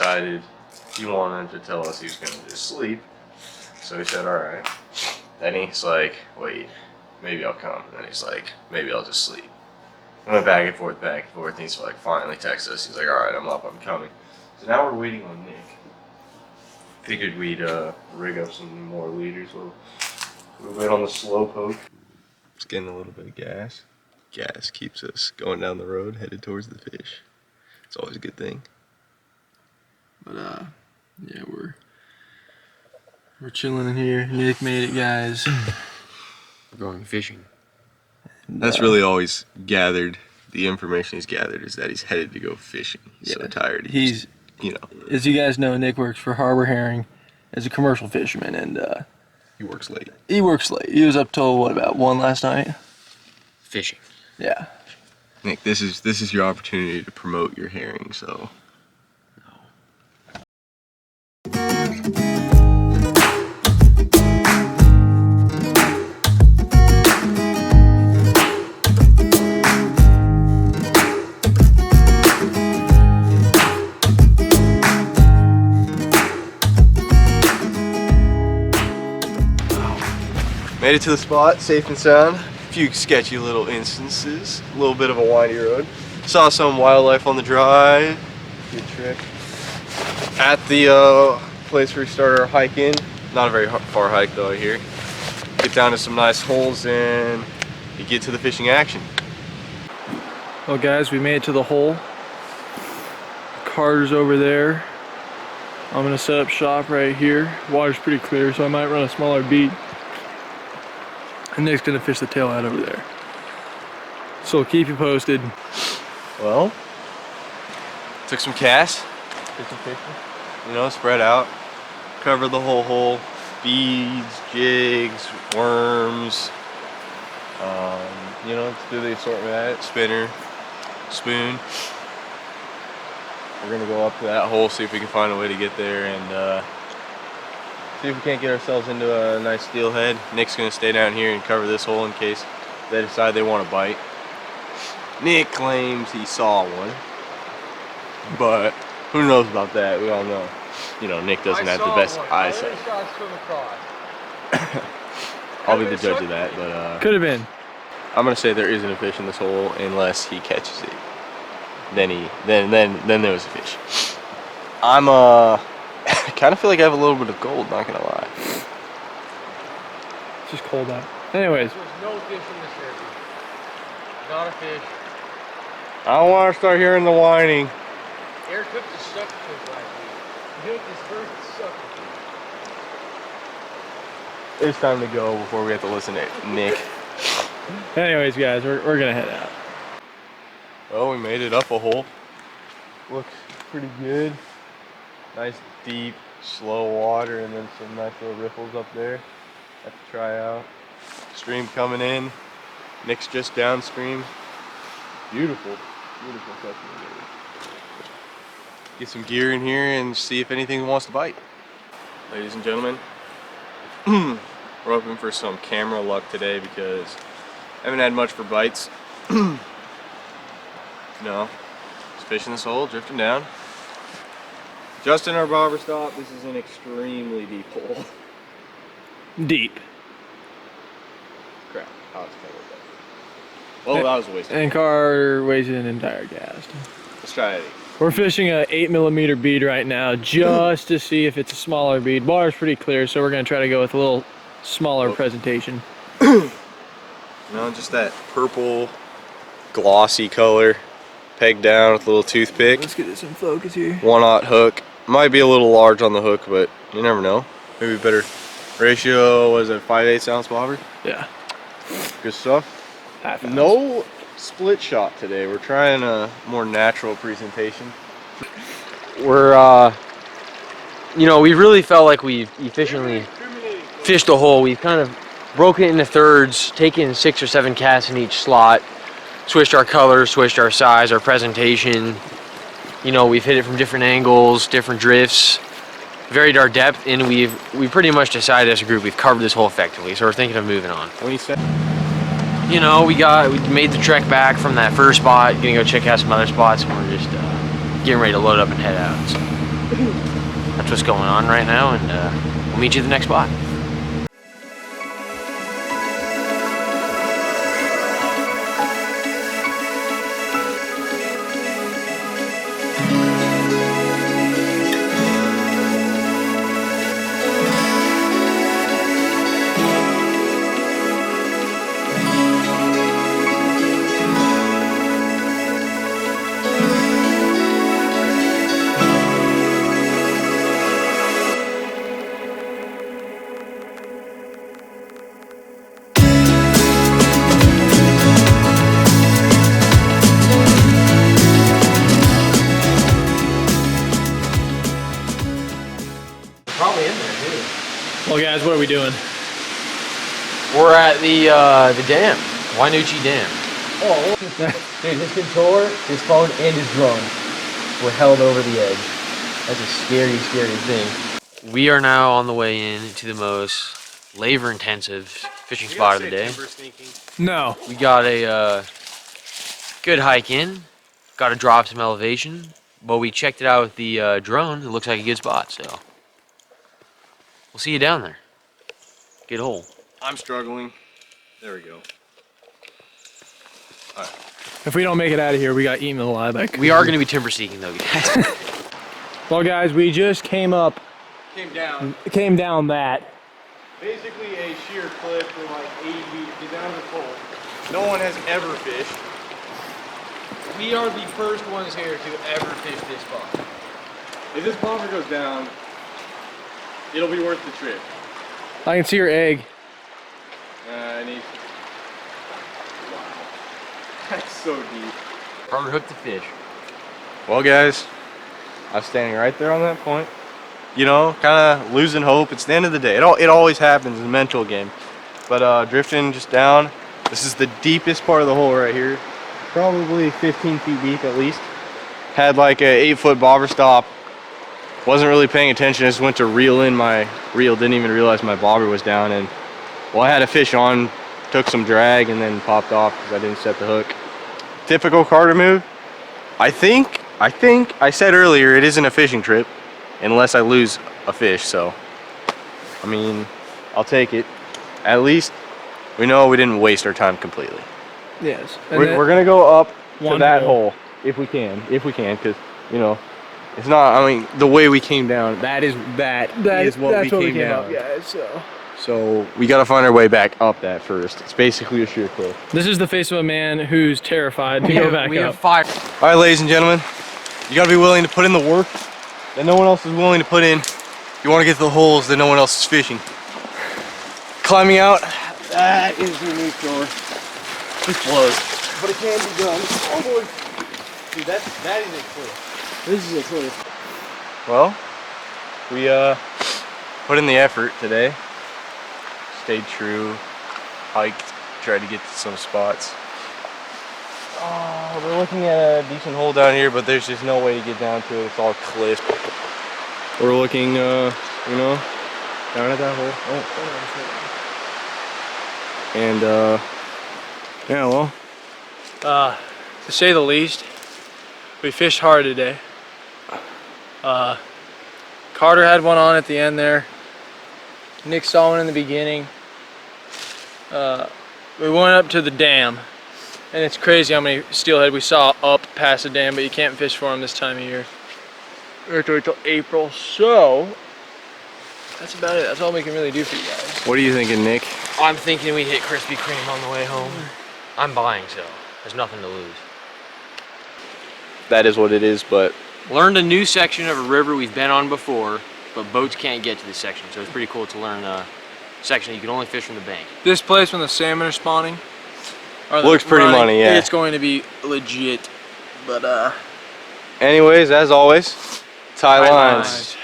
decided he wanted to tell us he was gonna just sleep. So he said, all right. Then he's like, wait, maybe I'll come. And then he's like, maybe I'll just sleep. I went back and forth, and he's like, finally texted us. He's like, all right, I'm up, I'm coming. So now we're waiting on Nick. Figured we'd rig up some more leaders. We'll wait on the slow poke. Just getting a little bit of gas. Gas keeps us going down the road, headed towards the fish. It's always a good thing. But yeah, we're chilling in here. Nick made it, guys. We're going fishing. That's really all he's gathered. The information he's gathered is that he's headed to go fishing. He's so tired. He's, you know, as you guys know, Nick works for Harbor Herring as a commercial fisherman, and he works late. He was up till what, about 1 last night? Fishing. Yeah. Nick, this is your opportunity to promote your herring. So. Made it to the spot, safe and sound. A few sketchy little instances, a little bit of a windy road. Saw some wildlife on the drive. Good trip. At the place where we started our hike in. Not a very far hike though, I hear. Get down to some nice holes and you get to the fishing action. Well guys, we made it to the hole. Carter's over there. I'm gonna set up shop right here. Water's pretty clear, so I might run a smaller beat. And Nick's gonna fish the tailhead over there. So we'll keep you posted. Well, took some casts, did some fishing, you know, spread out, covered the whole hole, beads, jigs, worms, you know, let's do the assortment at it, spinner, spoon. We're gonna go up to that hole, see if we can find a way to get there and see if we can't get ourselves into a nice steelhead. Nick's gonna stay down here and cover this hole in case they decide they want to bite. Nick claims he saw one, but who knows about that? We all know. You know, Nick doesn't have the best eyesight. I'll be the judge of that, but could have been. I'm gonna say there isn't a fish in this hole unless he catches it. Then there was a fish. I kind of feel like I have a little bit of gold, not gonna lie. It's just cold out. Anyways. There's no fish in this area. Not a fish. I don't want to start hearing the whining. Eric cooked the sucker fish last week. He cooked his first sucker fish. It's time to go before we have to listen to Nick. Anyways, guys, we're gonna head out. Well, we made it up a hole. Looks pretty good. Nice deep, slow water, and then some nice little riffles up there. Have to try out. Stream coming in. Nick's just downstream. Beautiful, beautiful section. Get some gear in here and see if anything wants to bite. Ladies and gentlemen, we're hoping for some camera luck today because I haven't had much for bites. No, just fishing this hole, drifting down. Just in our bobber stop, this is an extremely deep hole. Deep. Crap, I was covered that. Well, that was a waste of time. And Carter weighs an entire cast. Let's try it. We're fishing a 8mm bead right now just to see if it's a smaller bead. Water's pretty clear, so we're gonna try to go with a little smaller presentation. No, just that purple, glossy color. Pegged down with a little toothpick. Let's get this in focus here. 1/0 hook. Might be a little large on the hook, but you never know. Maybe better ratio. Was it 5/8 ounce bobber? Yeah. Good stuff. Half ounce. No split shot today. We're trying a more natural presentation. We're, you know, we really felt like we've efficiently fished the hole. We've kind of broken it into thirds, taken 6 or 7 casts in each slot. Switched our colors, switched our size, our presentation. You know, we've hit it from different angles, different drifts, varied our depth, and we pretty much decided as a group we've covered this hole effectively, so we're thinking of moving on. When you said, you know, we made the trek back from that first spot, gonna go check out some other spots, and we're just getting ready to load up and head out. So. That's what's going on right now, and we'll meet you at the next spot. Probably in there too. Well, guys, what are we doing? We're at the dam, Wainuchi Dam. Oh, dude, his controller, his phone, and his drone were held over the edge. That's a scary, scary thing. We are now on the way in to the most labor-intensive fishing spot of the day. No. We got a good hike in, got to drop some elevation, but we checked it out with the drone. It looks like a good spot, so we'll see you down there. Good hole. I'm struggling. There we go. All right. If we don't make it out of here, we got eaten alive. We are going to be timber seeking though, guys. Well, guys, we just came down that. Basically a sheer cliff for like 80 feet to get down to the hole. No one has ever fished. We are the first ones here to ever fish this spot. If this bomber goes down, it'll be worth the trip. I can see your egg. I need. Wow. That's so deep. Carter hooked the fish. Well, guys, I'm standing right there on that point. You know, kind of losing hope. It's the end of the day. It always happens in a mental game. But drifting just down. This is the deepest part of the hole right here. Probably 15 feet deep at least. Had like a 8-foot bobber stop. Wasn't really paying attention. I just went to reel in my reel. Didn't even realize my bobber was down. And well, I had a fish on. Took some drag and then popped off because I didn't set the hook. Typical Carter move. I think I said earlier it isn't a fishing trip unless I lose a fish. So, I mean, I'll take it. At least we know we didn't waste our time completely. Yes. We're gonna go up to one that hole. hole if we can, because you know it's not. I mean, the way we came down, that is what we came down. Up, guys, So we gotta find our way back up that first. It's basically a sheer cliff. This is the face of a man who's terrified to go back We up. have 5. All right, ladies and gentlemen, you gotta be willing to put in the work that no one else is willing to put in. You want to get to the holes that no one else is fishing. Climbing out, that is your new chore. It blows, but it can be done. Oh boy, dude, that is a cliff. This is a cliff. Well, we put in the effort today. Stayed true, hiked, tried to get to some spots. Oh, we're looking at a decent hole down here, but there's just no way to get down to it. It's all cliff. We're looking, you know, down at that hole. Oh. And, yeah, well. To say the least, we fished hard today. Carter had one on at the end there. Nick saw one in the beginning. We went up to the dam, and it's crazy how many steelhead we saw up past the dam, but you can't fish for them this time of year. We have to wait till April, so that's about it. That's all we can really do for you guys. What are you thinking, Nick? I'm thinking we hit Krispy Kreme on the way home. I'm buying, so there's nothing to lose. That is what it is, but Learned a new section of a river we've been on before, but boats can't get to this section, so it's pretty cool to learn a section you can only fish from the bank. This place, when the salmon are spawning, looks pretty money, yeah. It's going to be legit, but anyways, as always, tie lines.